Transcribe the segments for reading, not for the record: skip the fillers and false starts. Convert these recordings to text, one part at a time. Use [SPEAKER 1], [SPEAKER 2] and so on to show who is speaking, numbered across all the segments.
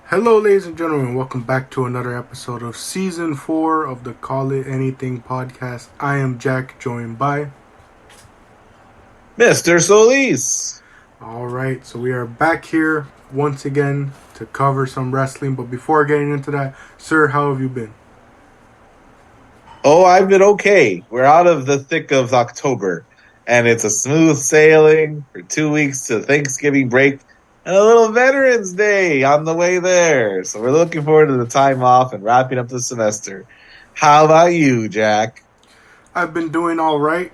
[SPEAKER 1] Hello, ladies and gentlemen. Welcome back to another episode of Season 4 of the Call It Anything podcast. I am Jack, joined by
[SPEAKER 2] Mr. Solis.
[SPEAKER 1] Alright, so we are back here once again to cover some wrestling. But before getting into that, sir, how have you been?
[SPEAKER 2] Oh, I've been okay. We're out of the thick of October, and it's a smooth sailing for 2 weeks to Thanksgiving break and a little Veterans Day on the way there. So we're looking forward to the time off and wrapping up the semester. How about you, Jack?
[SPEAKER 1] I've been doing alright.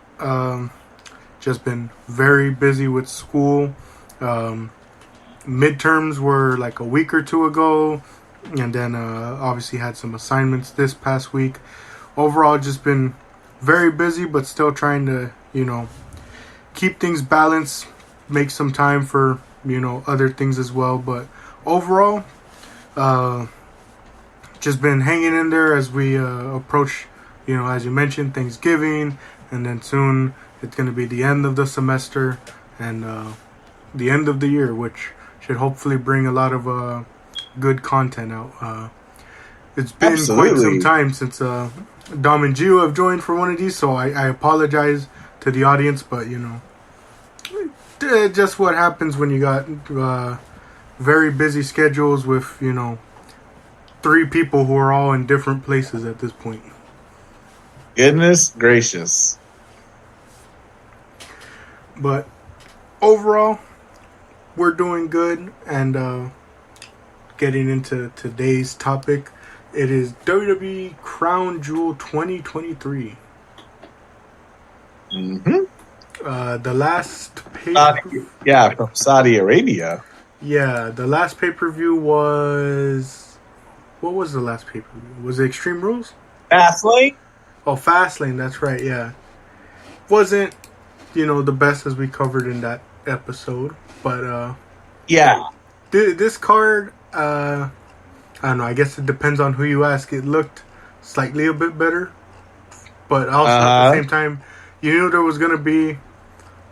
[SPEAKER 1] Just been very busy with school. Midterms were like a week or two ago, and then obviously had some assignments this past week. Overall, just been very busy, but still trying to, keep things balanced, make some time for, other things as well. But overall, just been hanging in there as we approach, as you mentioned, Thanksgiving, and then soon it's going to be the end of the semester and the end of the year, which should hopefully bring a lot of good content out. It's been quite some time since Dom and Gio have joined for one of these, so I apologize to the audience, but just what happens when you got very busy schedules with 3 people who are all in different places at this point.
[SPEAKER 2] Goodness gracious.
[SPEAKER 1] But overall, we're doing good, and getting into today's topic, it is WWE Crown Jewel 2023.
[SPEAKER 2] Mm-hmm.
[SPEAKER 1] The last
[SPEAKER 2] from Saudi Arabia.
[SPEAKER 1] Yeah, the last pay-per-view was... What was the last pay-per-view? Was it Extreme Rules?
[SPEAKER 2] Fastlane?
[SPEAKER 1] Oh, Fastlane, that's right, yeah. Wasn't, the best as we covered in that episode, but
[SPEAKER 2] yeah.
[SPEAKER 1] This card, I don't know, I guess it depends on who you ask. It looked slightly a bit better, but also at the same time, you knew there was going to be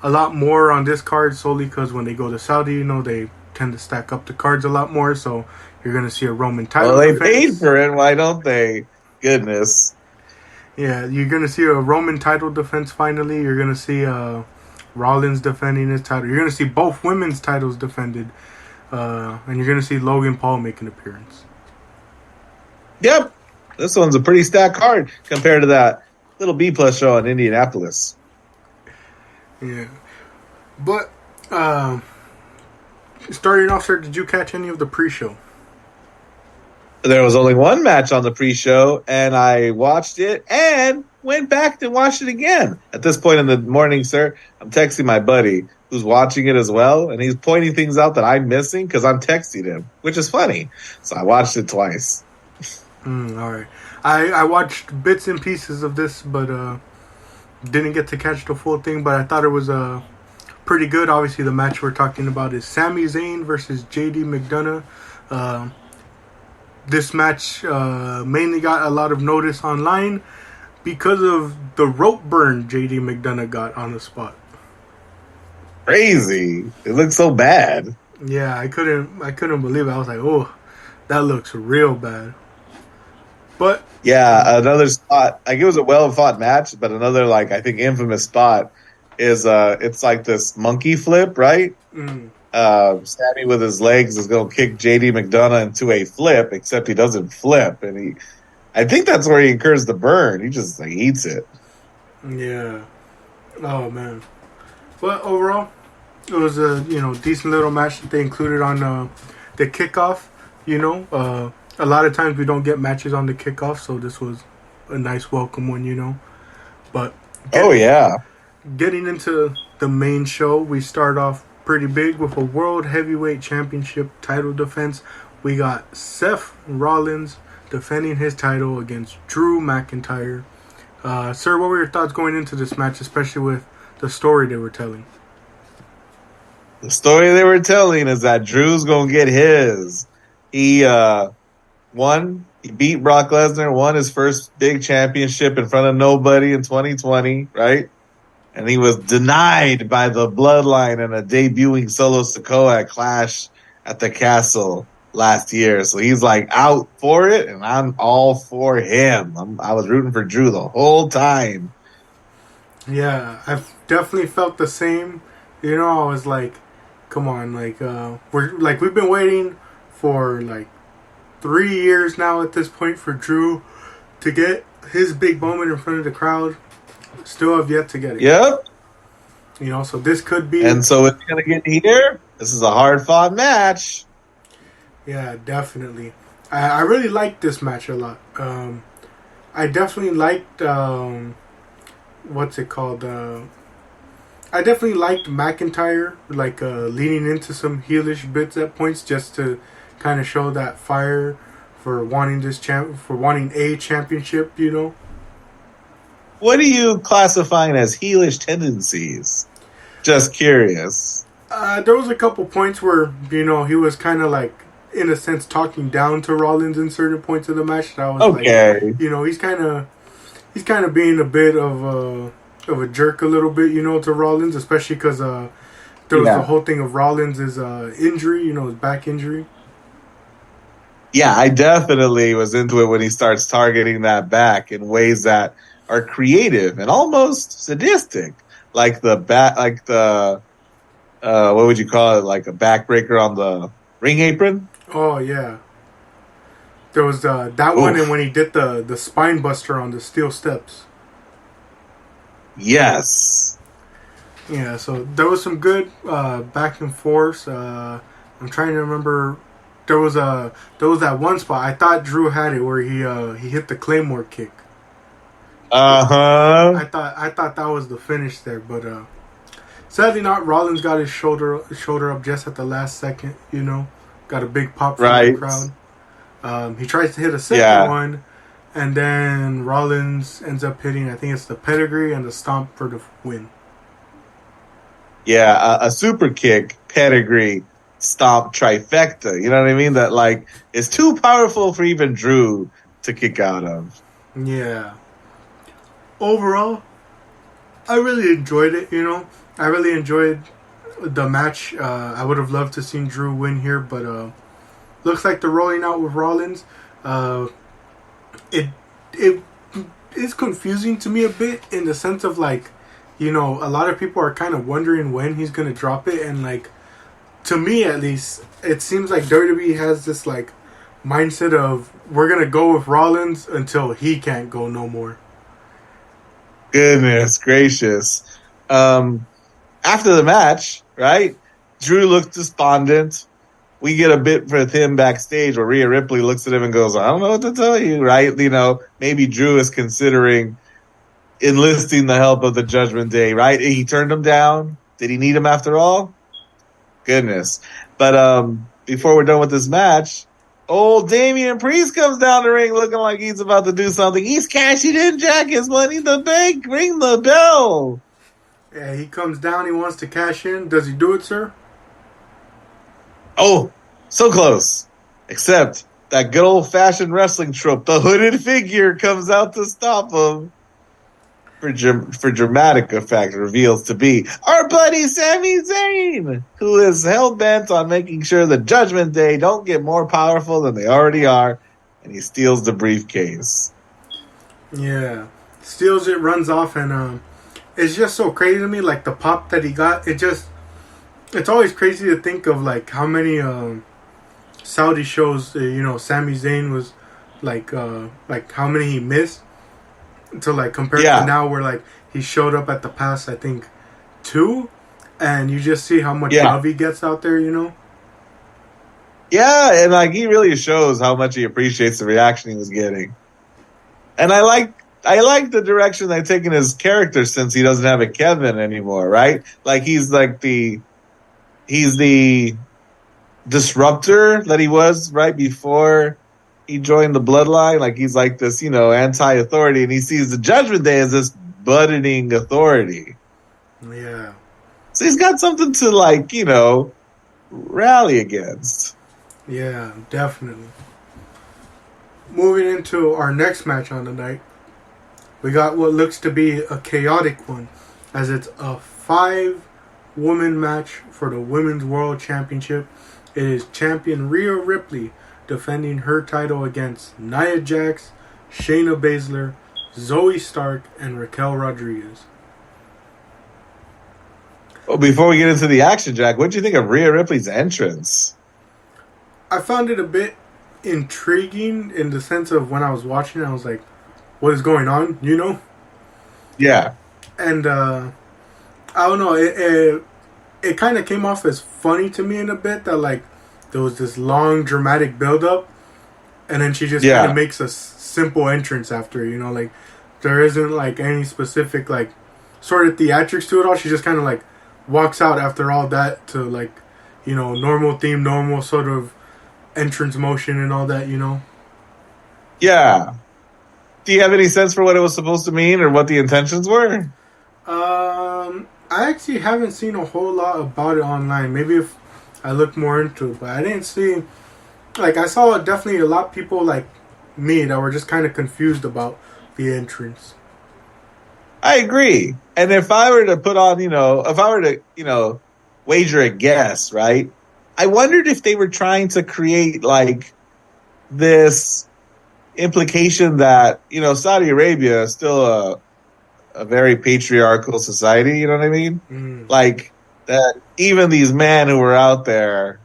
[SPEAKER 1] a lot more on this card solely because when they go to Saudi, they tend to stack up the cards a lot more, so you're going to see a Roman title
[SPEAKER 2] defense.
[SPEAKER 1] Well,
[SPEAKER 2] they paid for it, why don't they? Goodness.
[SPEAKER 1] Yeah, you're going to see a Roman title defense finally. You're going to see Rollins defending his title. You're going to see both women's titles defended. And you're going to see Logan Paul make an appearance.
[SPEAKER 2] Yep. This one's a pretty stacked card compared to that little B-plus show in Indianapolis.
[SPEAKER 1] Yeah. But, starting off, sir, did you catch any of the pre-show?
[SPEAKER 2] There was only one match on the pre-show, and I watched it and went back and watched it again. At this point in the morning, sir, I'm texting my buddy who's watching it as well, and he's pointing things out that I'm missing because I'm texting him, which is funny. So I watched it twice.
[SPEAKER 1] All right. I watched bits and pieces of this, but didn't get to catch the full thing, but I thought it was pretty good. Obviously, the match we're talking about is Sami Zayn versus JD McDonough. This match mainly got a lot of notice online because of the rope burn JD McDonough got on the spot.
[SPEAKER 2] Crazy. It looked so bad.
[SPEAKER 1] Yeah, I couldn't believe it. I was like, oh, that looks real bad. But
[SPEAKER 2] yeah, another spot. Like, it was a well-fought match, but another, I think, infamous spot is it's like this monkey flip, right?
[SPEAKER 1] Mm.
[SPEAKER 2] Sammy with his legs is going to kick JD McDonough into a flip, except he doesn't flip, and I think that's where he incurs the burn. He just eats it.
[SPEAKER 1] Yeah. Oh man. But overall, it was a decent little match that they included on the kickoff. A lot of times we don't get matches on the kickoff, so this was a nice welcome one. But getting into the main show, we start off pretty big with a World Heavyweight Championship title defense. We got Seth Rollins defending his title against Drew McIntyre. Sir, what were your thoughts going into this match, especially with the story they were telling?
[SPEAKER 2] The story they were telling is that Drew's going to get his. He beat Brock Lesnar, won his first big championship in front of nobody in 2020, right? And he was denied by the Bloodline and a debuting Solo Sikoa at Clash at the Castle. last year. So he's like out for it, and I'm all for him. I was rooting for Drew the whole time.
[SPEAKER 1] Yeah, I've definitely felt the same. You know, I was like, come on, like we've been waiting for like 3 years now at this point for Drew to get his big moment in front of the crowd. Still have yet to get it.
[SPEAKER 2] Yep.
[SPEAKER 1] You know, so this could be.
[SPEAKER 2] And so it's going to get here. This is a hard fought match.
[SPEAKER 1] Yeah, definitely. I really liked this match a lot. I definitely liked what's it called? I definitely liked McIntyre, like leaning into some heelish bits at points, just to kind of show that fire for wanting wanting a championship. You know.
[SPEAKER 2] What are you classifying as heelish tendencies? Just curious.
[SPEAKER 1] There was a couple points where he was kind of like, in a sense, talking down to Rollins in certain points of the match. That was
[SPEAKER 2] okay.
[SPEAKER 1] Like, he's kind of being a bit of a jerk a little bit, to Rollins, especially because there was the whole thing of Rollins' injury, his back injury.
[SPEAKER 2] Yeah, I definitely was into it when he starts targeting that back in ways that are creative and almost sadistic, like the what would you call it, like a backbreaker on the ring apron.
[SPEAKER 1] Oh yeah, there was that one, and when he did the spine buster on the steel steps.
[SPEAKER 2] Yes.
[SPEAKER 1] Yeah, so there was some good back and forth. I'm trying to remember. There was that one spot I thought Drew had it where he hit the Claymore kick. I thought that was the finish there, but sadly not. Rollins got his shoulder up just at the last second. Got a big pop from the crowd. He tries to hit a second one, and then Rollins ends up hitting, I think it's the pedigree and the stomp for the win.
[SPEAKER 2] Yeah, a super kick, pedigree, stomp, trifecta. You know what I mean? That like is too powerful for even Drew to kick out of.
[SPEAKER 1] Yeah. Overall, I really enjoyed it. I really enjoyed the match. I would have loved to seen Drew win here, but looks like they're rolling out with Rollins. It is confusing to me a bit in the sense of like, a lot of people are kind of wondering when he's gonna drop it, and like, to me at least, it seems like WWE has this like mindset of we're gonna go with Rollins until he can't go no more.
[SPEAKER 2] Goodness gracious. After the match, right? Drew looked despondent. We get a bit with him backstage where Rhea Ripley looks at him and goes, I don't know what to tell you, right? Maybe Drew is considering enlisting the help of the Judgment Day, right? He turned him down. Did he need him after all? Goodness. But before we're done with this match, old Damian Priest comes down the ring looking like he's about to do something. He's cashing in Jack's Money in the Bank. Ring the bell.
[SPEAKER 1] Yeah, he comes down. He wants to cash in. Does he do it, sir?
[SPEAKER 2] Oh, so close. Except that good old-fashioned wrestling trope. The hooded figure comes out to stop him. For dramatic effect, reveals to be our buddy Sami Zayn, who is hell-bent on making sure the Judgment Day don't get more powerful than they already are, and he steals the briefcase.
[SPEAKER 1] Yeah. Steals it, runs off, and it's just so crazy to me, like the pop that he got. It's always crazy to think of like how many Saudi shows Sami Zayn was like how many he missed to like compared to now where like he showed up at the past I think 2, and you just see how much love he gets out there.
[SPEAKER 2] Yeah, and like he really shows how much he appreciates the reaction he was getting, and I like the direction they've taken his character since he doesn't have a Kevin anymore, right? Like he's the disruptor that he was right before he joined the bloodline. Like he's like this, anti-authority, and he sees the Judgment Day as this budding authority.
[SPEAKER 1] Yeah.
[SPEAKER 2] So he's got something to rally against.
[SPEAKER 1] Yeah, definitely. Moving into our next match on the night, we got what looks to be a chaotic one, as it's a 5-woman match for the Women's World Championship. It is champion Rhea Ripley defending her title against Nia Jax, Shayna Baszler, Zoe Stark, and Raquel Rodriguez.
[SPEAKER 2] Well, before we get into the action, Jack, what did you think of Rhea Ripley's entrance?
[SPEAKER 1] I found it a bit intriguing in the sense of when I was watching it, I was like, what is going on, you know?
[SPEAKER 2] Yeah.
[SPEAKER 1] And I don't know, it kind of came off as funny to me in a bit that like there was this long dramatic build up, and then she just kind of makes a simple entrance after, you know, like there isn't like any specific like sort of theatrics to it all. She just kind of like walks out after all that to like, you know, normal theme, normal sort of entrance motion and all that, you know.
[SPEAKER 2] Yeah. Do you have any sense for what it was supposed to mean or what the intentions were?
[SPEAKER 1] I actually haven't seen a whole lot about it online. Maybe if I look more into it, but I didn't see. Like I saw definitely a lot of people like me that were just kind of confused about the entrance.
[SPEAKER 2] I agree. And if I were to put on, wager a guess, right? I wondered if they were trying to create like this implication that, Saudi Arabia is still a very patriarchal society, you know what I mean? Like that even these men who are out there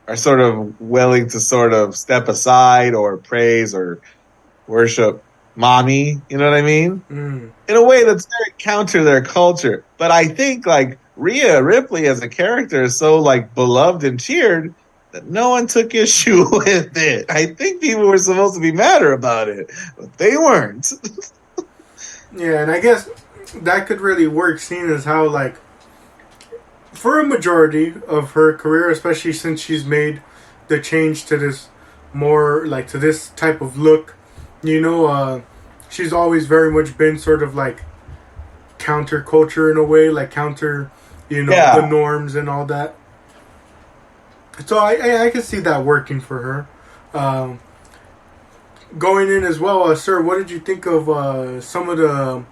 [SPEAKER 2] are sort of willing to sort of step aside or praise or worship mommy, you know what I mean? In a way that's very counter their culture. But I think like Rhea Ripley as a character is so like beloved and cheered that no one took issue with it. I think people were supposed to be madder about it, but they weren't.
[SPEAKER 1] Yeah, and I guess that could really work, seeing as how like for a majority of her career, especially since she's made the change to this more like to this type of look, she's always very much been sort of like counterculture in a way, like counter, the norms and all that. So I can see that working for her. Going in as well, sir, what did you think of some of the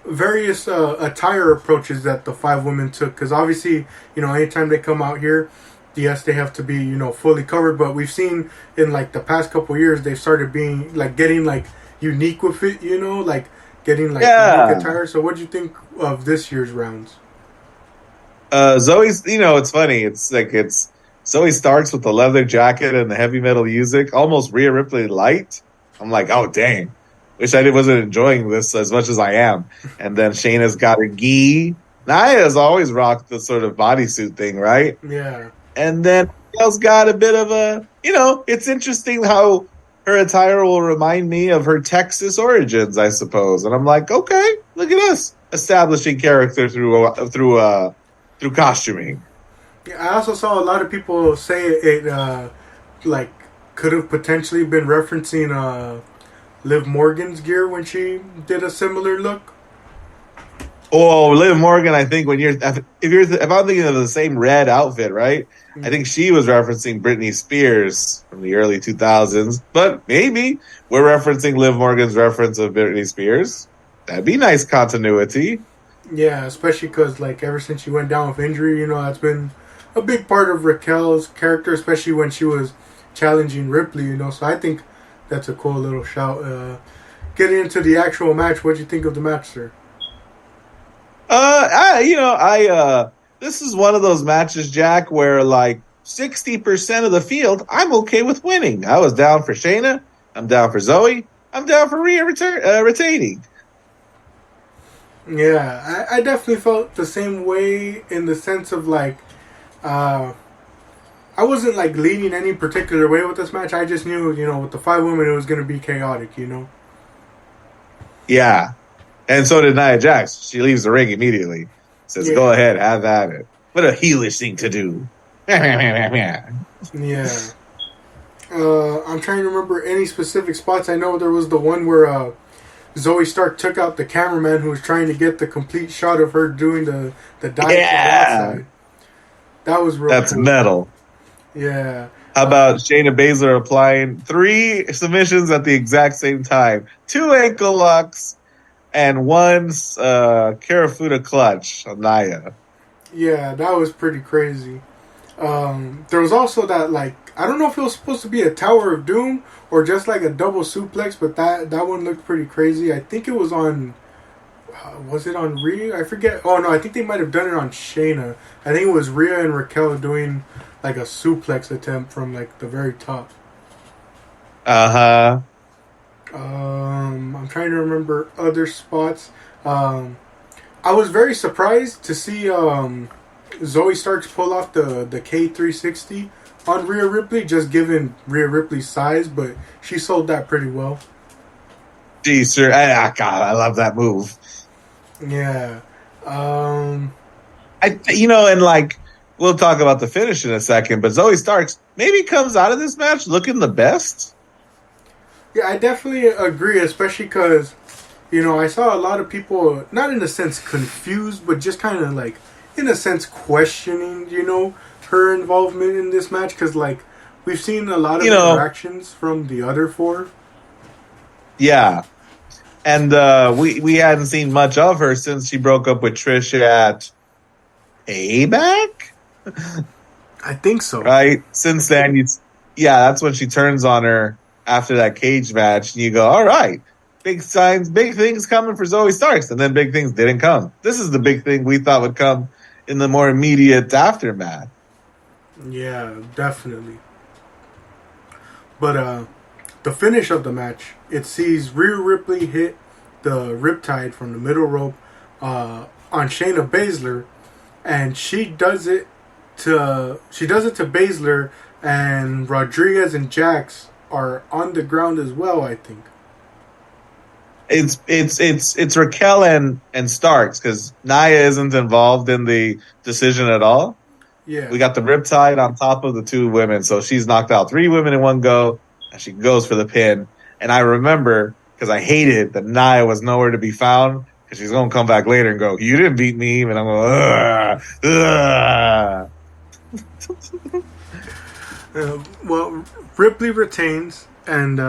[SPEAKER 1] various attire approaches that the 5 women took? Because obviously, anytime they come out here, yes, they have to be, fully covered. But we've seen in like the past couple years, they've started being like getting like unique with it, like getting like unique attire. So what do you think of this year's rounds?
[SPEAKER 2] Zoe's, it's funny. It's Zoe starts with the leather jacket and the heavy metal music, almost Rhea Ripley light. I'm like, oh dang, wish I wasn't enjoying this as much as I am. And then Shayna's got her gi. Nia's always rocked the sort of bodysuit thing, right?
[SPEAKER 1] Yeah.
[SPEAKER 2] And then Raquel's got a bit of a, it's interesting how her attire will remind me of her Texas origins, I suppose. And I'm like, okay, look at us establishing character through costuming.
[SPEAKER 1] Yeah, I also saw a lot of people say it like could have potentially been referencing Liv Morgan's gear when she did a similar look.
[SPEAKER 2] Oh, Liv Morgan, I think if I'm thinking of the same red outfit, right? I think she was referencing Britney Spears from the early 2000s, but maybe we're referencing Liv Morgan's reference of Britney Spears. That'd be nice continuity.
[SPEAKER 1] Yeah, especially because like ever since she went down with injury, that's been a big part of Raquel's character, especially when she was challenging Ripley, So I think that's a cool little shout. Getting into the actual match, what do you think of the match, sir?
[SPEAKER 2] This is one of those matches, Jack, where like 60% of the field, I'm okay with winning. I was down for Shayna. I'm down for Zoe. I'm down for Rhea retaining.
[SPEAKER 1] Yeah, I definitely felt the same way in the sense of like, I wasn't like leaning any particular way with this match. I just knew, with the 5 women, it was going to be chaotic,
[SPEAKER 2] Yeah. And so did Nia Jax. She leaves the ring immediately. Says, go ahead, have at it. What a heelish thing to do.
[SPEAKER 1] Yeah. I'm trying to remember any specific spots. I know there was the one where Zoe Stark took out the cameraman who was trying to get the complete shot of her doing the dive outside. That was real
[SPEAKER 2] That's
[SPEAKER 1] cool.
[SPEAKER 2] metal.
[SPEAKER 1] Yeah.
[SPEAKER 2] How about Shayna Baszler applying 3 submissions at the exact same time? 2 ankle locks and 1 Karafuda clutch on Nia.
[SPEAKER 1] Yeah, that was pretty crazy. There was also that, like, I don't know if it was supposed to be a Tower of Doom or just like a double suplex, but that one looked pretty crazy. I think it was on. Was it on Rhea? I forget. Oh no, I think they might have done it on Shayna. I think it was Rhea and Raquel doing like a suplex attempt from like the very top. I'm trying to remember other spots. I was very surprised to see Zoe Starks pull off the K360 on Rhea Ripley, just given Rhea Ripley's size, but she sold that pretty well.
[SPEAKER 2] Geez, sir. God, I love that move.
[SPEAKER 1] Yeah.
[SPEAKER 2] And like, we'll talk about the finish in a second, but Zoe Starks maybe comes out of this match looking the best.
[SPEAKER 1] Yeah, I definitely agree, especially because, I saw a lot of people, not in a sense confused, but just kind of like, in a sense, questioning, her involvement in this match. Because, like, we've seen a lot of interactions from the other four.
[SPEAKER 2] Yeah. And we hadn't seen much of her since she broke up with Trish at Payback?
[SPEAKER 1] I think so.
[SPEAKER 2] Right? Since then, that's when she turns on her after that cage match. And you go, all right, big signs, big things coming for Zoe Starks. And then big things didn't come. This is the big thing we thought would come in the more immediate aftermath.
[SPEAKER 1] Yeah, definitely. But the finish of the match, it sees Rhea Ripley hit the Riptide from the middle rope on Shayna Baszler, and she does it to Baszler, and Rodriguez and Jax are on the ground as well, I think.
[SPEAKER 2] It's Raquel and Starks, because Nia isn't involved in the decision at all.
[SPEAKER 1] Yeah.
[SPEAKER 2] We got the Riptide on top of the two women, so she's knocked out 3 women in one go, and she goes for the pin. And I remember, because I hated that Nia was nowhere to be found, because she's going to come back later and go, you didn't beat me, and I'm going, ugh.
[SPEAKER 1] Well, Ripley retains, and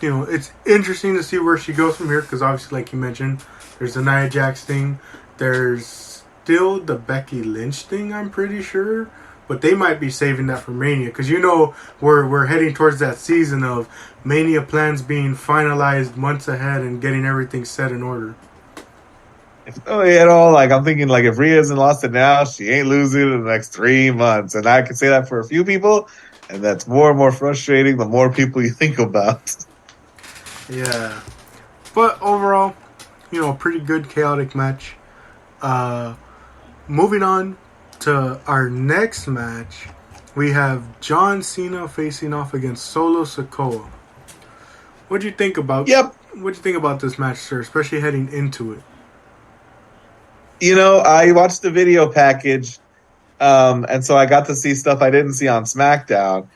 [SPEAKER 1] it's interesting to see where she goes from here, because obviously, like you mentioned, there's the Nia Jax thing, there's still the Becky Lynch thing, I'm pretty sure, but they might be saving that for Mania, because we're heading towards that season of Mania plans being finalized months ahead and getting everything set in order.
[SPEAKER 2] Like, I'm thinking, like, if Rhea hasn't lost it now, she ain't losing it in the next 3 months. And I can say that for a few people, and that's more and more frustrating the more people you think about.
[SPEAKER 1] Yeah. But overall, pretty good chaotic match. Moving on to our next match, we have John Cena facing off against Solo Sikoa. What do you think about?
[SPEAKER 2] Yep.
[SPEAKER 1] What do you think about this match, sir? Especially heading into it.
[SPEAKER 2] I watched the video package, and so I got to see stuff I didn't see on SmackDown.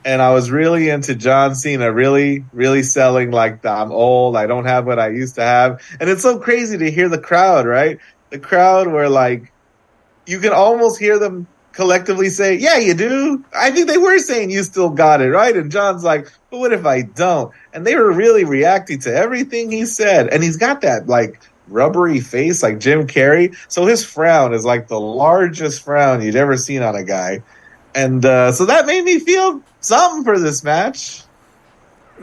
[SPEAKER 2] And I was really into John Cena, really, really selling like I'm old, I don't have what I used to have. And it's so crazy to hear the crowd, right? The crowd where, like, you can almost hear them collectively say, yeah, you do. I think they were saying you still got it, right? And John's like, but what if I don't? And they were really reacting to everything he said. And he's got that, like, rubbery face like Jim Carrey. So his frown is like the largest frown you'd ever seen on a guy. And so that made me feel something for this match.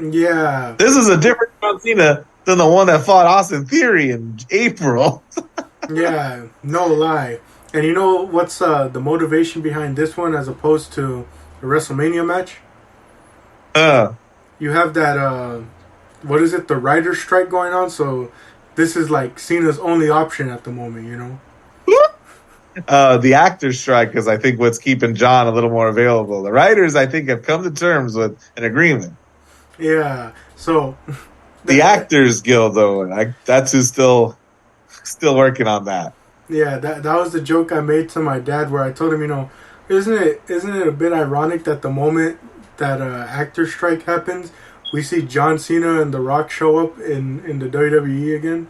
[SPEAKER 1] Yeah.
[SPEAKER 2] This is a different John Cena than the one that fought Austin Theory in April.
[SPEAKER 1] Yeah, no lie. And you know what's the motivation behind this one as opposed to the WrestleMania match? You have that, what is it, the writer's strike going on, so this is like Cena's only option at the moment,
[SPEAKER 2] The actor's strike is, I think, what's keeping John a little more available. The writers, I think, have come to terms with an agreement.
[SPEAKER 1] Yeah, so...
[SPEAKER 2] The Actors Guild, though, that's who's still working on that.
[SPEAKER 1] Yeah, that was the joke I made to my dad where I told him, isn't it a bit ironic that the moment that actor strike happens, we see John Cena and The Rock show up in the WWE again?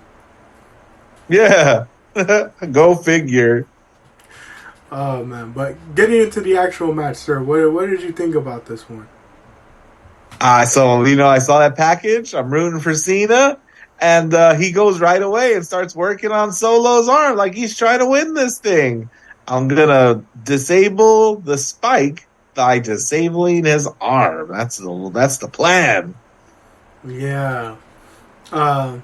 [SPEAKER 2] Yeah, go figure.
[SPEAKER 1] Oh man, but getting into the actual match, sir, what did you think about this one?
[SPEAKER 2] I saw that package. I'm rooting for Cena. And he goes right away and starts working on Solo's arm like he's trying to win this thing. I'm gonna disable the spike by disabling his arm. That's the plan.
[SPEAKER 1] Yeah. Uh,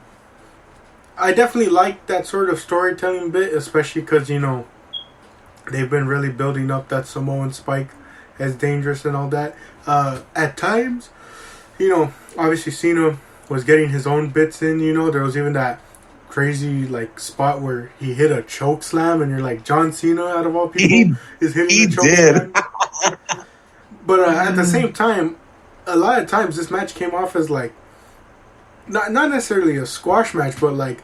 [SPEAKER 1] I definitely like that sort of storytelling bit, especially because, they've been really building up that Samoan spike as dangerous and all that. At times, obviously Cena was getting his own bits in, there was even that crazy spot where he hit a choke slam and you're like, John Cena out of all people is hitting
[SPEAKER 2] He
[SPEAKER 1] a choke
[SPEAKER 2] did.
[SPEAKER 1] slam. But at the same time, a lot of times this match came off as not necessarily a squash match, but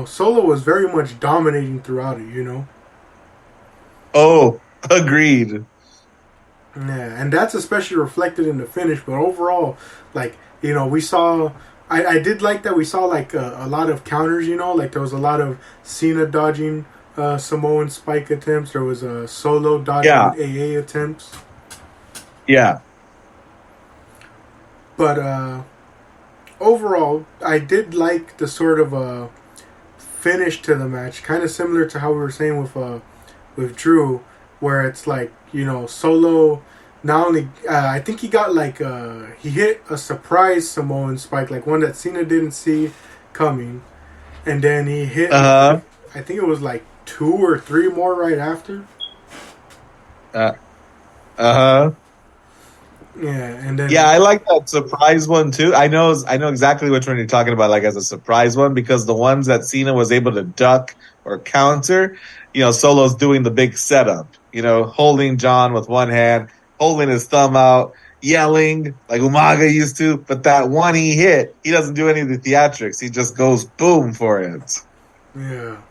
[SPEAKER 1] Solo was very much dominating throughout it.
[SPEAKER 2] Oh, agreed.
[SPEAKER 1] Yeah, and that's especially reflected in the finish. But overall, we saw. I did like that we saw a lot of counters. There was a lot of Cena dodging Samoan spike attempts. There was a Solo dodging AA attempts.
[SPEAKER 2] Yeah.
[SPEAKER 1] But overall, I did like the sort of finish to the match, kind of similar to how we were saying with Drew, where it's Solo. Not only, I think he got he hit a surprise Samoan spike, one that Cena didn't see coming, and then he hit. I think it was 2 or 3 more right after. Yeah, and then
[SPEAKER 2] I like that surprise one too. I know exactly which one you're talking about, as a surprise one, because the ones that Cena was able to duck or counter, Solo's doing the big setup, holding John with one hand, holding his thumb out, yelling like Umaga used to. But that one he hit, he doesn't do any of the theatrics. He just goes boom for it.
[SPEAKER 1] Yeah.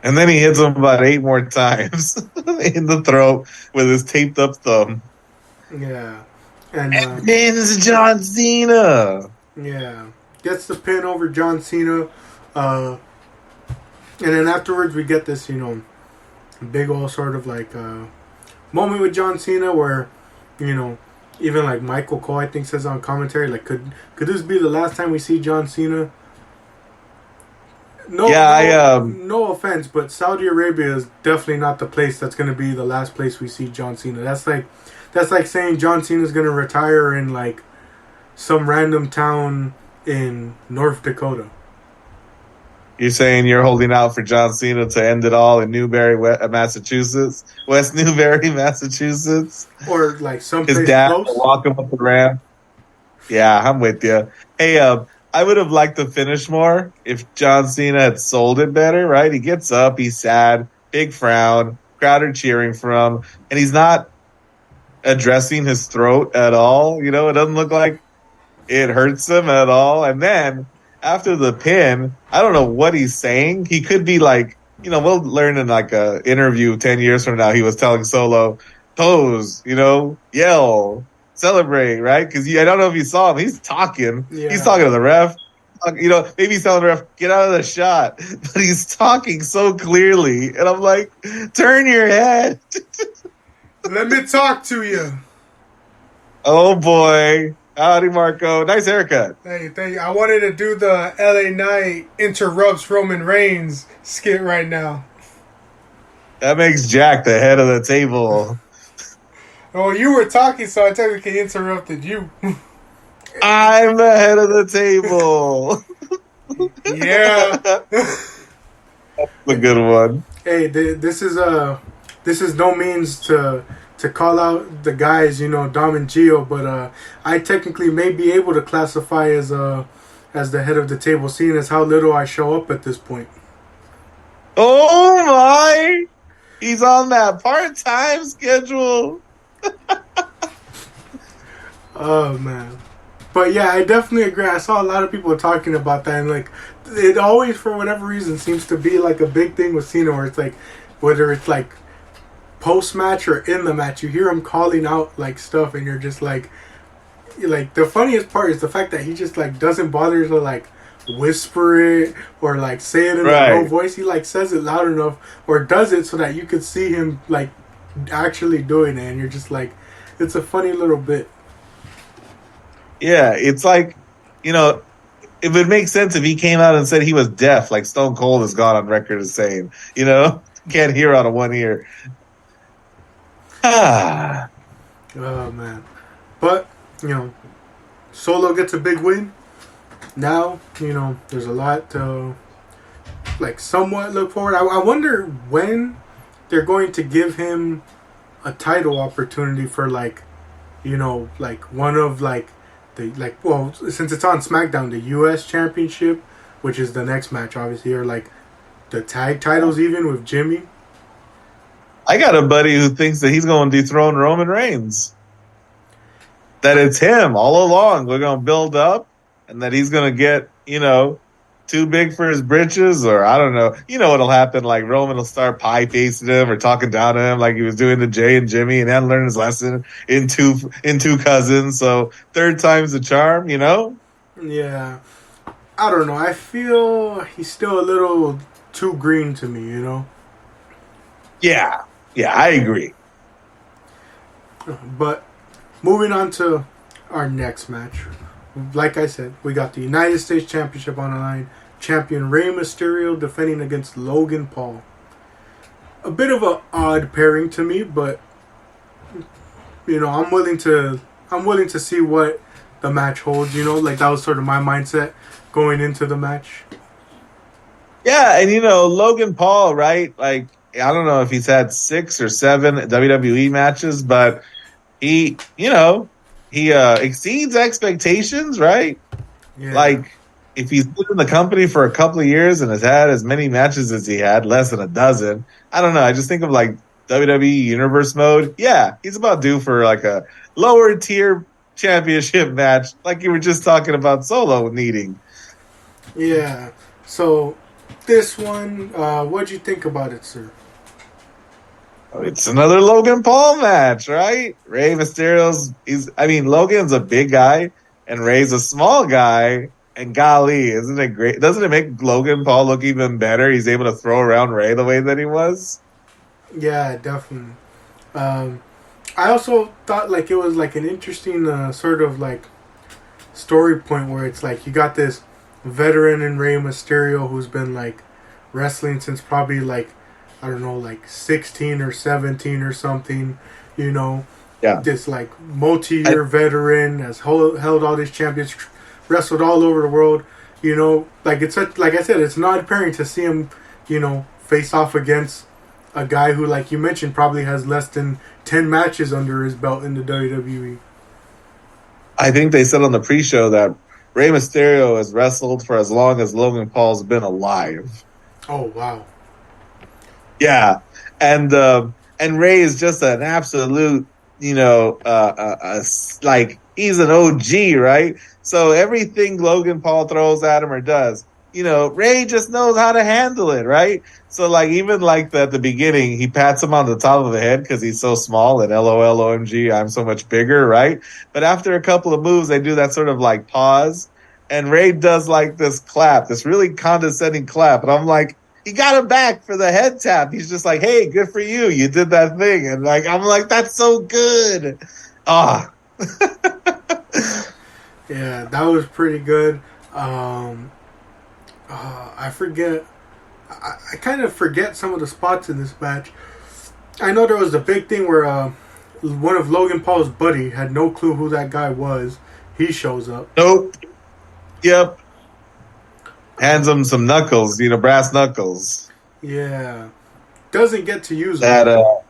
[SPEAKER 2] And then he hits him about 8 more times in the throat with his taped up thumb.
[SPEAKER 1] Yeah. And
[SPEAKER 2] pins John Cena.
[SPEAKER 1] Yeah. Gets the pin over John Cena. And then afterwards we get this, big old sort of moment with John Cena where, even Michael Cole I think says on commentary, could this be the last time we see John Cena? No offense, but Saudi Arabia is definitely not the place that's going to be the last place we see John Cena. That's like saying John Cena's going to retire in some random town in North Dakota.
[SPEAKER 2] You're saying you're holding out for John Cena to end it all in Newbury, Massachusetts? West Newbury, Massachusetts?
[SPEAKER 1] Or someplace
[SPEAKER 2] his dad
[SPEAKER 1] close?
[SPEAKER 2] Walk him up the ramp. Yeah, I'm with you. Hey, I would have liked to finish more if John Cena had sold it better, right? He gets up, he's sad, big frown, crowd are cheering for him, and he's not addressing his throat at all. It doesn't look like it hurts him at all. And then after the pin, I don't know what he's saying. He could be we'll learn in a interview 10 years from now, he was telling Solo, pose, yell, celebrate, right? Because I don't know if you saw him. He's talking. Yeah. He's talking to the ref. Maybe he's telling the ref, get out of the shot. But he's talking so clearly. And I'm like, turn your head.
[SPEAKER 1] Let me talk to you.
[SPEAKER 2] Oh, boy. Howdy, Marco. Nice haircut.
[SPEAKER 1] Hey, thank you. I wanted to do the LA Knight interrupts Roman Reigns skit right now.
[SPEAKER 2] That makes Jack the head of the table.
[SPEAKER 1] Oh, you were talking, so I technically interrupted you.
[SPEAKER 2] I'm the head of the table.
[SPEAKER 1] Yeah.
[SPEAKER 2] That's a good one.
[SPEAKER 1] Hey, this is no means to call out the guys, Dom and Gio, but I technically may be able to classify as the head of the table, seeing as how little I show up at this point.
[SPEAKER 2] Oh my! He's on that part-time schedule.
[SPEAKER 1] Oh man. But yeah, I definitely agree. I saw a lot of people talking about that, and it always, for whatever reason, seems to be a big thing with Cena, where it's whether it's post-match or in the match, you hear him calling out stuff, and you're just the funniest part is the fact that he just doesn't bother to whisper it or say it in a low voice. He says it loud enough or does it so that you could see him actually doing it, and you're just it's a funny little bit.
[SPEAKER 2] Yeah, it's it would make sense if he came out and said he was deaf, like Stone Cold has gone on record as saying, Can't hear out of one ear. Ah.
[SPEAKER 1] Oh man, but Solo gets a big win. Now there's a lot to somewhat look forward. I wonder when they're going to give him a title opportunity for one of since it's on SmackDown, the US Championship, which is the next match obviously, or the tag titles even with Jimmy.
[SPEAKER 2] I got a buddy who thinks that he's going to dethrone Roman Reigns. That it's him all along. We're going to build up, and that he's going to get, too big for his britches, or I don't know. You know what'll happen? Like Roman will start pie facing him or talking down to him, like he was doing to Jay and Jimmy, and then learn his lesson in two cousins. So third time's the charm,
[SPEAKER 1] Yeah, I don't know. I feel he's still a little too green to me.
[SPEAKER 2] Yeah, I agree.
[SPEAKER 1] But moving on to our next match. Like I said, we got the United States Championship on the line. Champion Rey Mysterio defending against Logan Paul. A bit of an odd pairing to me, but I'm willing to see what the match holds. That was sort of my mindset going into the match.
[SPEAKER 2] Yeah, and Logan Paul, right? Like, I don't know if he's had 6 or 7 WWE matches, but he exceeds expectations, right?
[SPEAKER 1] Yeah.
[SPEAKER 2] Like, if he's been in the company for a couple of years and has had as many matches as he had, less than a dozen, I don't know. I just think of WWE Universe mode. Yeah, he's about due for a lower tier championship match, like you were just talking about Solo needing.
[SPEAKER 1] Yeah. So this one, what'd you think about it, sir?
[SPEAKER 2] It's another Logan Paul match, right? Rey Mysterio's Logan's a big guy and Rey's a small guy, and golly, isn't it great? Doesn't it make Logan Paul look even better? He's able to throw around Rey the way that he was.
[SPEAKER 1] Yeah, definitely. I also thought it was an interesting sort of story point where it's you got this veteran in Rey Mysterio who's been wrestling since probably I don't know, 16 or 17 or something,
[SPEAKER 2] Yeah.
[SPEAKER 1] This multi-year veteran has held all these champions, wrestled all over the world, it's like I said, it's an odd pairing to see him, face off against a guy who, like you mentioned, probably has less than 10 matches under his belt in the WWE.
[SPEAKER 2] I think they said on the pre-show that Rey Mysterio has wrestled for as long as Logan Paul's been alive.
[SPEAKER 1] Oh, wow.
[SPEAKER 2] Yeah, and Rey is just an absolute, he's an OG, right? So everything Logan Paul throws at him or does, Rey just knows how to handle it, right? So even at the beginning, he pats him on the top of the head because he's so small and LOL OMG, I'm so much bigger, right? But after a couple of moves, they do that sort of pause, and Rey does this clap, this really condescending clap, and I'm like, he got him back for the head tap. He's just like, hey, good for you. You did that thing. And I'm like, that's so good. Ah.
[SPEAKER 1] Yeah, that was pretty good. I forget. I kind of forget some of the spots in this match. I know there was a big thing where one of Logan Paul's buddy had no clue who that guy was. He shows up.
[SPEAKER 2] Nope. Yep. Hands him some knuckles, brass knuckles.
[SPEAKER 1] Yeah. Doesn't get to use
[SPEAKER 2] that.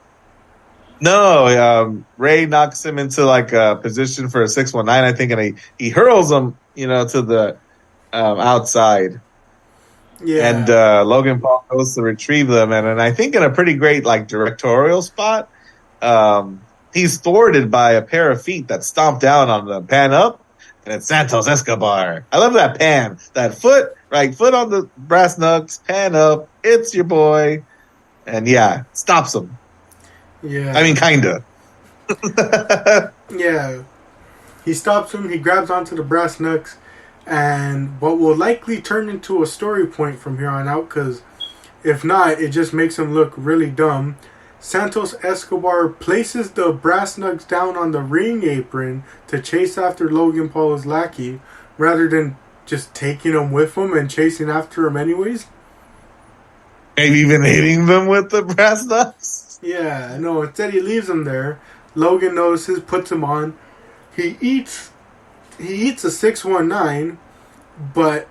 [SPEAKER 2] No, Rey knocks him into a position for a 619, I think, and he hurls him, to the outside.
[SPEAKER 1] Yeah.
[SPEAKER 2] And Logan Paul goes to retrieve them, and I think in a pretty great directorial spot, he's thwarted by a pair of feet that stomp down on the pan up, and it's Santos Escobar. I love that pan, that foot. Right foot on the brass knucks, pan up, it's your boy. And yeah, stops him.
[SPEAKER 1] Yeah.
[SPEAKER 2] I mean, kinda.
[SPEAKER 1] Yeah. He stops him, he grabs onto the brass knucks, and what will likely turn into a story point from here on out, because if not, it just makes him look really dumb. Santos Escobar places the brass knucks down on the ring apron to chase after Logan Paul's lackey, rather than just taking him with him and chasing after him anyways.
[SPEAKER 2] Maybe even hitting them with the brass knucks.
[SPEAKER 1] Yeah, no, instead he leaves him there. Logan notices, puts him on. He eats a 619, but,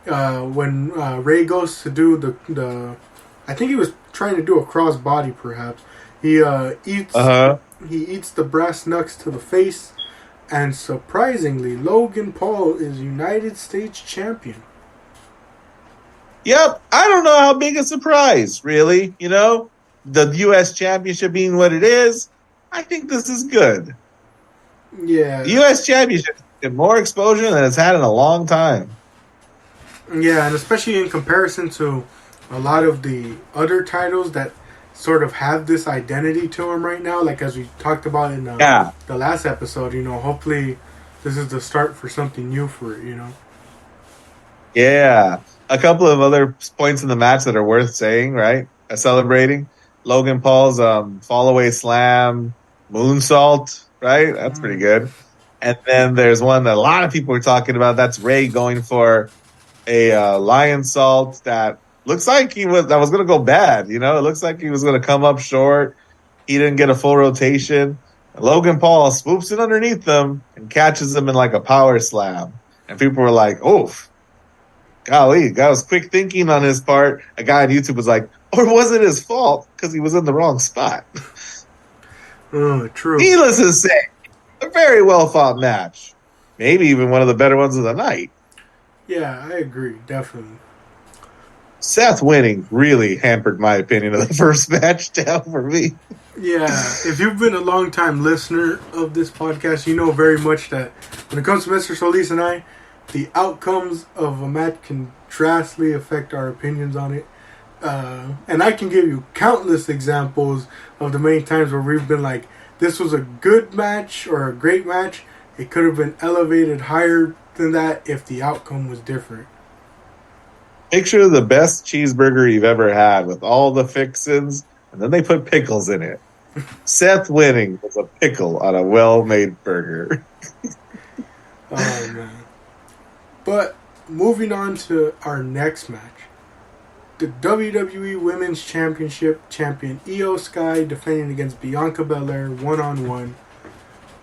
[SPEAKER 1] when Ray goes to do the I think he was trying to do a cross body, perhaps. He eats the brass knucks to the face, and surprisingly, Logan Paul is United States champion.
[SPEAKER 2] Yep, I don't know how big a surprise, really. The U.S. Championship being what it is, I think this is good.
[SPEAKER 1] Yeah.
[SPEAKER 2] The U.S. Championship get more exposure than it's had in a long time.
[SPEAKER 1] Yeah, and especially in comparison to a lot of the other titles that sort of have this identity to them right now, like as we talked about in the last episode, hopefully this is the start for something new for it,
[SPEAKER 2] Yeah. A couple of other points in the match that are worth saying, right? Celebrating. Logan Paul's fall away slam, moonsault, right? That's pretty good. And then there's one that a lot of people are talking about. That's Ray going for a lion salt that looks like that was going to go bad. It looks like he was going to come up short. He didn't get a full rotation. And Logan Paul swoops it underneath them and catches him in like a power slam. And people were like, oof. Golly, that was quick thinking on his part. A guy on YouTube was like, or was it his fault because he was in the wrong spot?
[SPEAKER 1] Oh, true.
[SPEAKER 2] Needless to say, a very well-fought match. Maybe even one of the better ones of the night.
[SPEAKER 1] Yeah, I agree, definitely.
[SPEAKER 2] Seth winning really hampered my opinion of the first match down for me.
[SPEAKER 1] Yeah, if you've been a long-time listener of this podcast, you know very much that when it comes to Mr. Solis and I, the outcomes of a match can drastically affect our opinions on it. And I can give you countless examples of the many times where we've been like, this was a good match or a great match. It could have been elevated higher than that if the outcome was different.
[SPEAKER 2] Picture the best cheeseburger you've ever had with all the fixins, and then they put pickles in it. Seth winning was a pickle on a well-made burger.
[SPEAKER 1] Oh, man. But moving on to our next match. The WWE Women's Championship champion Io Sky defending against Bianca Belair one-on-one.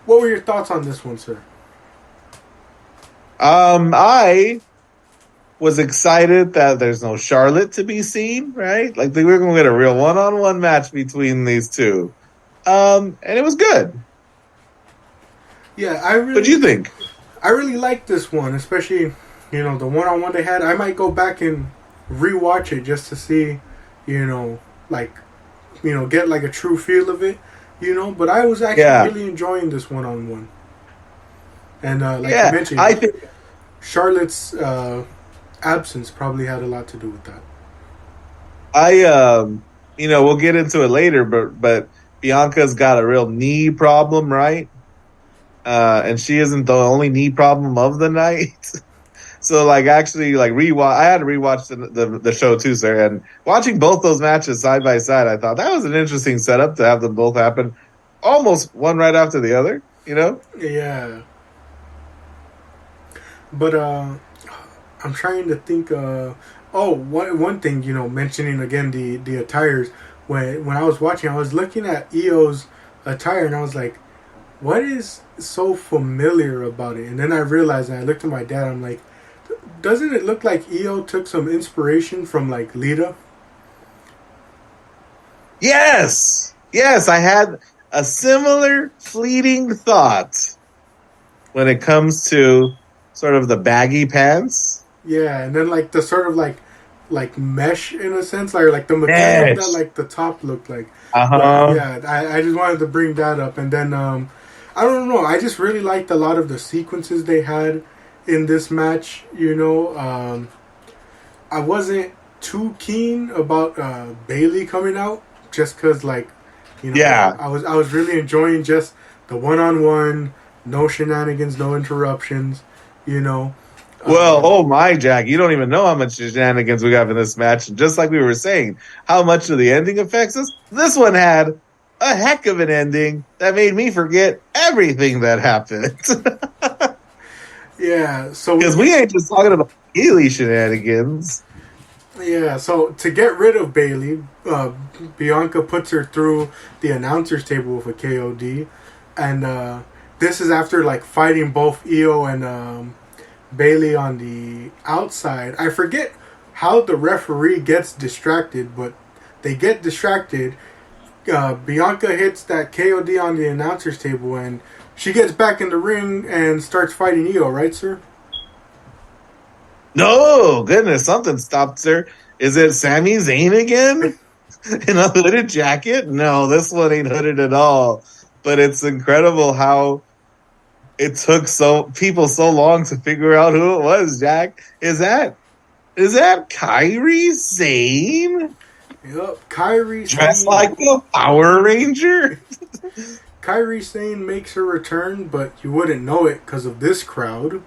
[SPEAKER 1] What were your thoughts on this one, sir?
[SPEAKER 2] I was excited that there's no Charlotte to be seen, right? Like we were going to get a real one-on-one match between these two. And it was good.
[SPEAKER 1] Yeah, what
[SPEAKER 2] do you think?
[SPEAKER 1] I really liked this one, especially, the one-on-one they had. I might go back and rewatch it just to see, get like a true feel of it, But I was actually really enjoying this one-on-one. And you mentioned,
[SPEAKER 2] I think
[SPEAKER 1] Charlotte's absence probably had a lot to do with that.
[SPEAKER 2] We'll get into it later, but Bianca's got a real knee problem, right? And she isn't the only knee problem of the night. So, I had to rewatch the show too, sir. And watching both those matches side by side, I thought that was an interesting setup to have them both happen almost one right after the other,
[SPEAKER 1] Yeah. But I'm trying to think. One thing, mentioning again the attires. When I was watching, I was looking at Io's attire, and I was like, "What is so familiar about it?" And then I realized, and I looked at my dad. I'm like, "Doesn't it look like Io took some inspiration from Lita?"
[SPEAKER 2] Yes, I had a similar fleeting thought when it comes to sort of the baggy pants.
[SPEAKER 1] Yeah, and then the sort of like mesh in a sense, like the material that the top looked like. But, yeah, I just wanted to bring that up, and then I don't know. I just really liked a lot of the sequences they had in this match. I wasn't too keen about Bayley coming out just because I was really enjoying just the one-on-one, no shenanigans, no interruptions.
[SPEAKER 2] Well, oh my, Jack, you don't even know how much shenanigans we have in this match. And just like we were saying, how much of the ending affects us, this one had a heck of an ending that made me forget everything that happened.
[SPEAKER 1] Yeah, so...
[SPEAKER 2] Because we ain't just talking about Bayley shenanigans.
[SPEAKER 1] Yeah, so to get rid of Bailey, Bianca puts her through the announcer's table with a KOD, and this is after like fighting both Io and Bailey on the outside. I forget how the referee gets distracted, but they get distracted. Bianca hits that KOD on the announcer's table, and she gets back in the ring and starts fighting Io, right, sir?
[SPEAKER 2] No, goodness, something stopped her. Is it Sami Zayn again? In a hooded jacket? No, this one ain't hooded at all. But it's incredible how it took people so long to figure out who it was, Jack. Is that Kairi Sane?
[SPEAKER 1] Yep, Kairi
[SPEAKER 2] Dressed
[SPEAKER 1] Sane,
[SPEAKER 2] like a Power Ranger?
[SPEAKER 1] Kairi Sane makes her return, but you wouldn't know it because of this crowd.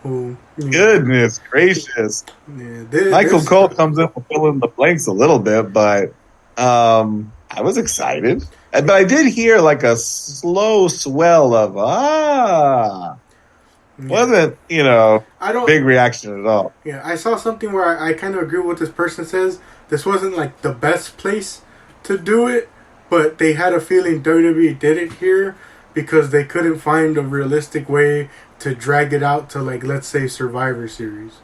[SPEAKER 1] Who,
[SPEAKER 2] Goodness gracious.
[SPEAKER 1] Yeah,
[SPEAKER 2] Michael Cole comes in to fill in the blanks a little bit, but I was excited. But I did hear like a slow swell of wasn't, big reaction at all.
[SPEAKER 1] Yeah, I saw something where I kind of agree with what this person says. This wasn't like the best place to do it, but they had a feeling WWE did it here because they couldn't find a realistic way to drag it out to, like, let's say Survivor Series.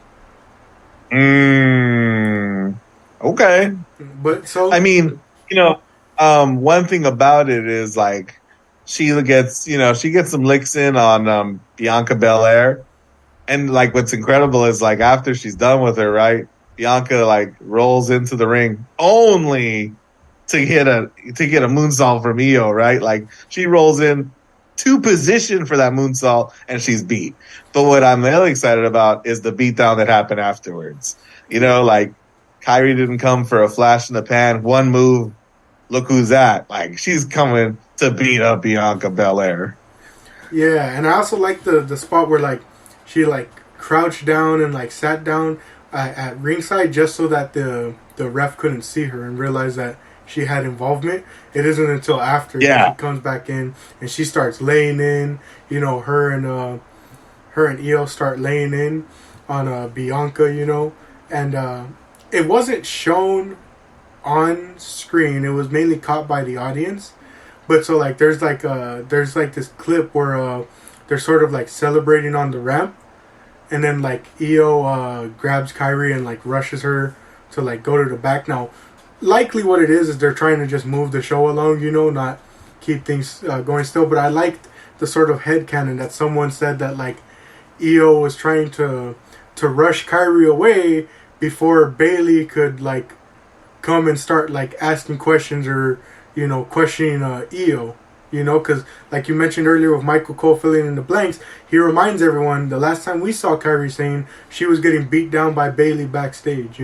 [SPEAKER 2] Okay.
[SPEAKER 1] But so
[SPEAKER 2] I mean, one thing about it is like she gets some licks in on Bianca Belair, and like what's incredible is like after she's done with her, right? Bianca like rolls into the ring only to get a moonsault from Io, right? Like she rolls in to position for that moonsault and she's beat. But what I'm really excited about is the beatdown that happened afterwards. Like Kyrie didn't come for a flash in the pan, one move, look who's that. Like she's coming to beat up Bianca Belair.
[SPEAKER 1] Yeah, and I also like the spot where like she like crouched down and like sat down at ringside just so that the ref couldn't see her and realize that she had involvement. It isn't until after she comes back in and she starts laying in. Her and Io start laying in on Bianca. And it wasn't shown on screen. It was mainly caught by the audience. But so like there's like this clip where they're sort of like celebrating on the ramp, and then like Io grabs Kyrie and like rushes her to like go to the back. Now, likely what it is they're trying to just move the show along, not keep things going still. But I liked the sort of headcanon that someone said that like Io was trying to rush Kyrie away before Bailey could like come and start like asking questions or questioning Io. Because like you mentioned earlier with Michael Cole filling in the blanks, he reminds everyone the last time we saw Kairi Sane, she was getting beat down by Bailey backstage.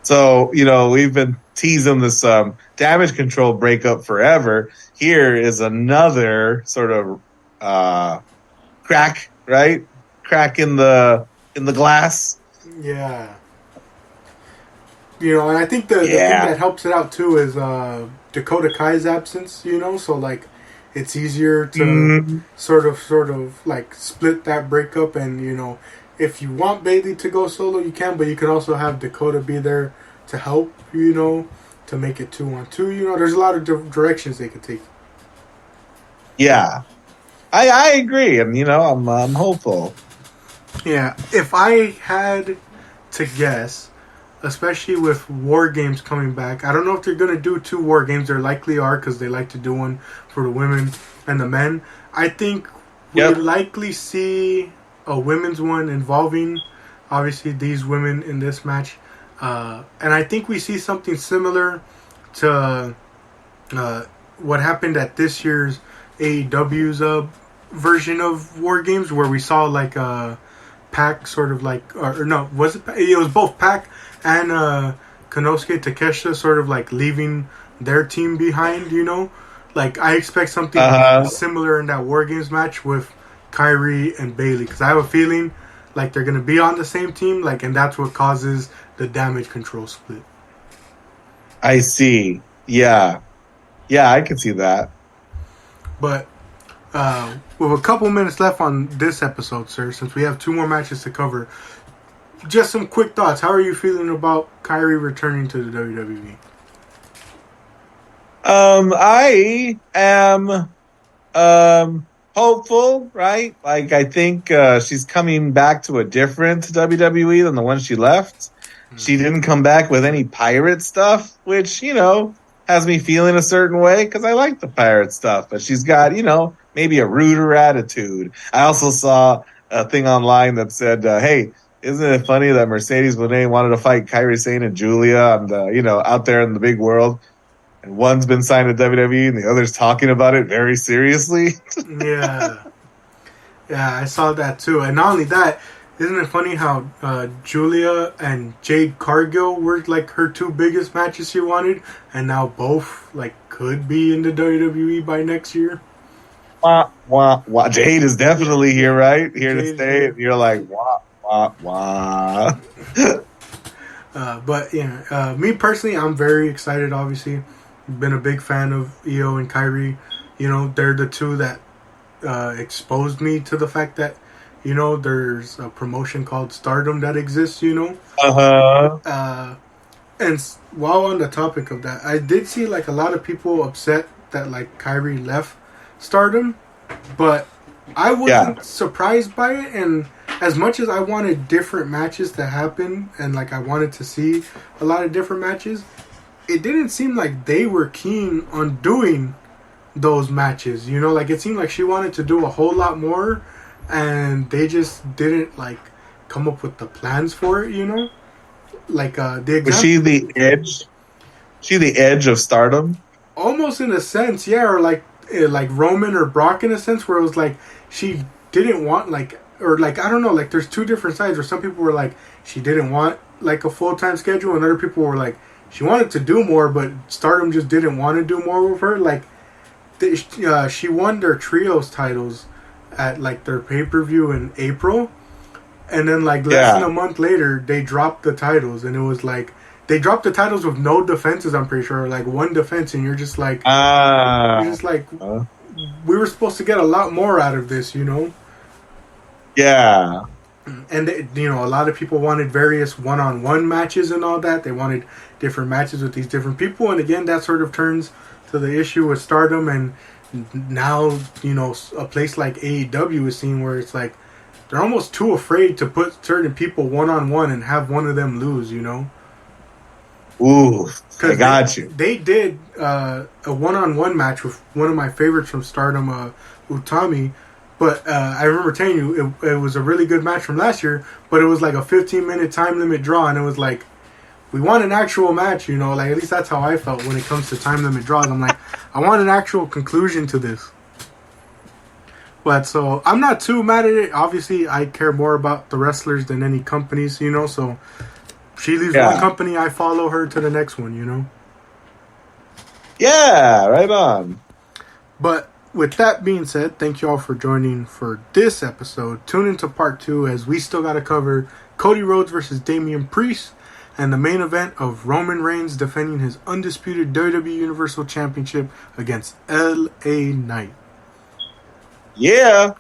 [SPEAKER 2] So, we've been teasing this damage control breakup forever. Here is another sort of crack, right? Crack in the glass.
[SPEAKER 1] Yeah. And I think the thing that helps it out too is Dakota Kai's absence, so like it's easier to sort of like split that breakup, and if you want Bailey to go solo, you can, but you can also have Dakota be there to help, to make it 2-on-2. There's a lot of directions they could take.
[SPEAKER 2] Yeah, I agree, and I'm hopeful.
[SPEAKER 1] Yeah, if I had to guess, especially with War Games coming back, I don't know if they're going to do 2 War Games. There likely are because they like to do one for the women and the men. I think we'll likely see a women's one involving, obviously, these women in this match. And I think we see something similar to what happened at this year's AEW's version of War Games, where we saw like Pac sort of like, or no, was it? It was both Pac and Konosuke Takeshita sort of like leaving their team behind. Like I expect something similar in that War Games match with Kyrie and Bailey, because I have a feeling like they're gonna be on the same team, like, and that's what causes the damage control split.
[SPEAKER 2] I see. Yeah, I can see that.
[SPEAKER 1] But with a couple minutes left on this episode, sir, since we have 2 more matches to cover, just some quick thoughts. How are you feeling about Kyrie returning to the WWE?
[SPEAKER 2] I am hopeful, right? Like I think she's coming back to a different WWE than the one she left. She didn't come back with any pirate stuff, which has me feeling a certain way because I like the pirate stuff. But she's got maybe a ruder attitude. I also saw a thing online that said, "Hey, isn't it funny that Mercedes Moné wanted to fight Kairi Sane and Julia on the out there in the big world?" And one's been signed to WWE and the other's talking about it very seriously.
[SPEAKER 1] Yeah. Yeah, I saw that too. And not only that, isn't it funny how Julia and Jade Cargill were like her two biggest matches she wanted, and now both like could be in the WWE by next year?
[SPEAKER 2] Wah, wah, wah. Jade is definitely here, right? Here to
[SPEAKER 1] Jade's
[SPEAKER 2] stay.
[SPEAKER 1] here.
[SPEAKER 2] And you're like, wah, wah, wah.
[SPEAKER 1] But me personally, I'm very excited. Obviously, been a big fan of Io and Kyrie. They're the two that exposed me to the fact that there's a promotion called Stardom that exists.
[SPEAKER 2] Uh-huh.
[SPEAKER 1] And while on the topic of that, I did see like a lot of people upset that like Kyrie left Stardom, but I wasn't surprised by it. And as much as I wanted different matches to happen, and like I wanted to see a lot of different matches, it didn't seem like they were keen on doing those matches. Like it seemed like she wanted to do a whole lot more, and they just didn't like come up with the plans for it. Like the example,
[SPEAKER 2] Was she the edge? She the edge of Stardom?
[SPEAKER 1] almost in a sense, yeah, or like Roman or Brock in a sense, where it was like she didn't want or I don't know, like there's two different sides where some people were like she didn't want like a full-time schedule, and other people were like she wanted to do more, but Stardom just didn't want to do more with her. Like she won their trios titles at like their pay-per-view in April, and then like less than a month later they dropped the titles, and it was like they dropped the titles with no defenses, I'm pretty sure, like one defense, and you're just like we were supposed to get a lot more out of this.
[SPEAKER 2] Yeah.
[SPEAKER 1] And a lot of people wanted various one-on-one matches and all that. They wanted different matches with these different people, and again that sort of turns to the issue with Stardom. And now a place like AEW is seen where it's like they're almost too afraid to put certain people one-on-one and have one of them lose.
[SPEAKER 2] Ooh, I got you.
[SPEAKER 1] They did a one-on-one match with one of my favorites from Stardom, Utami. But I remember telling you it was a really good match from last year, but it was like a 15-minute time limit draw, and it was like, we want an actual match, like at least that's how I felt when it comes to time limit draws. I'm like, I want an actual conclusion to this. But so I'm not too mad at it. Obviously, I care more about the wrestlers than any companies, so she leaves one company, I follow her to the next one,
[SPEAKER 2] Yeah, right on.
[SPEAKER 1] But with that being said, thank you all for joining for this episode. Tune into part 2 as we still got to cover Cody Rhodes versus Damian Priest and the main event of Roman Reigns defending his undisputed WWE Universal Championship against LA Knight.
[SPEAKER 2] Yeah.